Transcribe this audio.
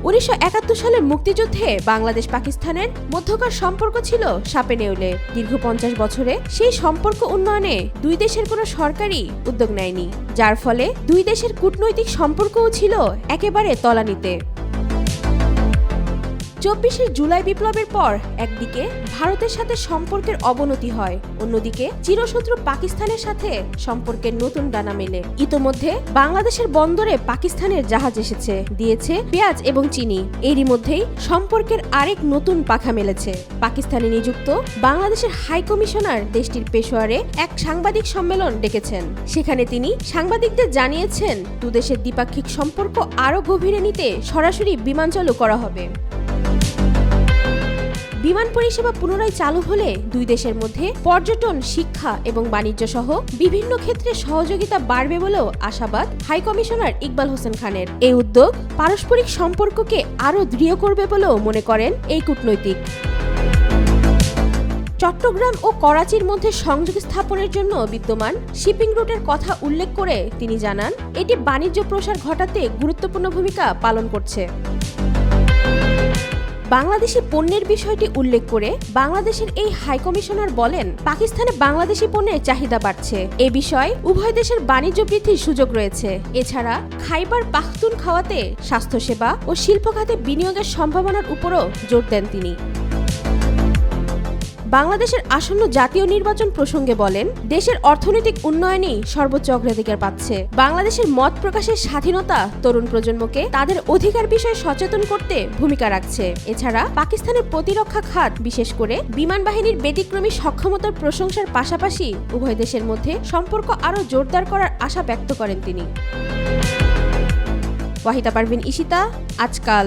1971 সালের মুক্তিযুদ্ধে বাংলাদেশ পাকিস্তানের মধ্যকার সম্পর্ক ছিল সাপে নেউলে। দীর্ঘ 50 বছরে সেই সম্পর্ক উন্নয়নে দুই দেশের কোনো সরকারই উদ্যোগ নেয়নি, যার ফলে দুই দেশের কূটনৈতিক সম্পর্কও ছিল একেবারে তলানিতে। 24শে জুলাই বিপ্লবের পর একদিকে ভারতের সাথে সম্পর্কের অবনতি হয়, অন্যদিকে চিরশত্রু পাকিস্তানের সাথে সম্পর্কের নতুন ডানা মেলে। ইতোমধ্যে বাংলাদেশের বন্দরে পাকিস্তানের জাহাজ এসেছে, দিয়েছে পেঁয়াজ এবং চিনি। এরই মধ্যেই সম্পর্কের আরেক নতুন পাখা মেলেছে। পাকিস্তানে নিযুক্ত বাংলাদেশের হাই কমিশনার দেশটির পেশোয়ারে এক সাংবাদিক সম্মেলন ডেকেছেন। সেখানে তিনি সাংবাদিকদের জানিয়েছেন, দুদেশের দ্বিপাক্ষিক সম্পর্ক আরও গভীরে নিতে সরাসরি বিমান চালু করা হবে। বিমান পরিষেবা পুনরায় চালু হলে দুই দেশের মধ্যে পর্যটন, শিক্ষা এবং বাণিজ্য সহ বিভিন্ন ক্ষেত্রে সহযোগিতা বাড়বে বলেও আশাবাদ হাই কমিশনার ইকবাল হোসেন খানের। এই উদ্যোগ পারস্পরিক সম্পর্ককে আরও দৃঢ় করবে বলেও মনে করেন এই কূটনৈতিক। চট্টগ্রাম ও করাচির মধ্যে সংযোগ স্থাপনের জন্য বিদ্যমান শিপিং রুটের কথা উল্লেখ করে তিনি জানান, এটি বাণিজ্য প্রসার ঘটাতে গুরুত্বপূর্ণ ভূমিকা পালন করছে। বাংলাদেশি পণ্যের বিষয়টি উল্লেখ করে বাংলাদেশের এই হাই কমিশনার বলেন, পাকিস্তানে বাংলাদেশি পণ্যের চাহিদা বাড়ছে। এ বিষয়ে উভয় দেশের বাণিজ্য বৃদ্ধির সুযোগ রয়েছে। এছাড়া খাইবার পাখতুনখাওয়াতে স্বাস্থ্যসেবা ও শিল্প খাতে বিনিয়োগের সম্ভাবনার উপরও জোর দেন তিনি। বাংলাদেশের আসন্ন জাতীয় নির্বাচন প্রসঙ্গে বলেন, দেশের অর্থনৈতিক উন্নয়নই সর্বোচ্চ অগ্রাধিকার পাচ্ছে। বাংলাদেশের মত প্রকাশের স্বাধীনতা তরুণ প্রজন্মকে তাদের অধিকার বিষয়ে সচেতন করতে ভূমিকা রাখছে। এছাড়া পাকিস্তানের প্রতিরক্ষা খাত, বিশেষ করে বিমান বাহিনীর ব্যতিক্রমী সক্ষমতার প্রশংসার পাশাপাশি উভয় দেশের মধ্যে সম্পর্ক আরও জোরদার করার আশা ব্যক্ত করেন তিনি। ওয়াহিদা পারভিন, ঈশিতা, আজকাল।